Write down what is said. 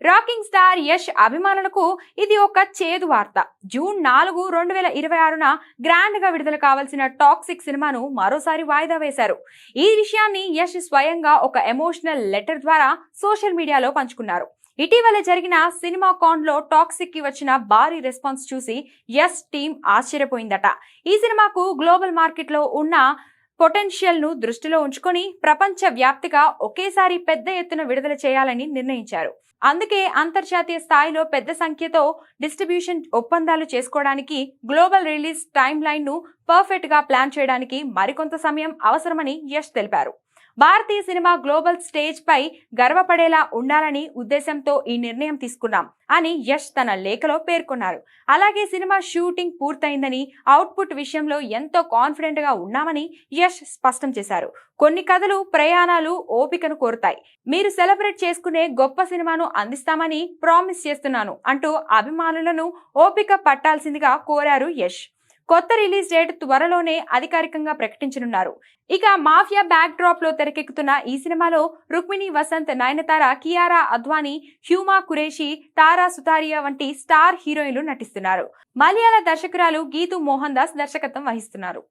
Rocking star Yash అభిమానులకు ఇది ఒక చేదు వార్త. జూన్ 4, 2026న గ్రాండ్ గా విడుదల కావాల్సిన టాక్సిక్ సినిమాను మరోసారి వాయిదా వేశారు. ఈ విషయాన్ని యష్ స్వయంగా ఒక ఎమోషనల్ లెటర్ ద్వారా సోషల్ మీడియాలో పంచుకున్నారు. ఇటీవల జరిగిన సినిమా కాన్ లో టాక్సిక్ కి వచ్చిన భారీ రెస్పాన్స్ చూసి యష్ టీం ఆశ్చర్యపోయిందట. ఈ సినిమాకు గ్లోబల్ మార్కెట్ లో ఉన్న పొటెన్షియల్ ను దృష్టిలో ఉంచుకొని ప్రపంచ వ్యాప్తిగా ఒకేసారి పెద్ద ఎత్తున విడుదల చేయాలని నిర్ణయించారు. అందుకే అంతర్జాతీయ స్థాయిలో పెద్ద సంఖ్యతో డిస్ట్రిబ్యూషన్ ఒప్పందాలు చేసుకోవడానికి, గ్లోబల్ రిలీజ్ టైమ్ లైన్ ను పర్ఫెక్ట్ గా ప్లాన్ చేయడానికి మరికొంత సమయం అవసరమని యష్ తెలిపారు. భారతీయ సినిమా గ్లోబల్ స్టేజ్ పై గర్వపడేలా ఉండాలని ఉద్దేశంతో ఈ నిర్ణయం తీసుకున్నాం అని యష్ తన లేఖలో పేర్కొన్నారు. అలాగే సినిమా షూటింగ్ పూర్తయిందని, అవుట్పుట్ విషయంలో ఎంతో కాన్ఫిడెంట్ గా ఉన్నామని యష్ స్పష్టం చేశారు. కొన్ని కథలు, ప్రయాణాలు ఓపికను కోరుతాయి. మీరు సెలబ్రేట్ చేసుకునే గొప్ప సినిమాను అందిస్తామని ప్రామిస్ చేస్తున్నాను అంటూ అభిమానులను ఓపిక పట్టాల్సిందిగా కోరారు యష్. కొత్త రిలీజ్ డేట్ త్వరలోనే అధికారికంగా ప్రకటించనున్నారు. ఇక మాఫియా బ్యాక్ డ్రాప్ లో తెరకెక్కుతున్న ఈ సినిమాలో రుక్మిణి వసంత్, నయనతార, కియారా అద్వానీ, హ్యూమా కురేషి, తారా సుతారియా వంటి స్టార్ హీరోయిన్లు నటిస్తున్నారు. మలయాళ దర్శకురాలు గీతూ మోహన్ దాస్ దర్శకత్వం వహిస్తున్నారు.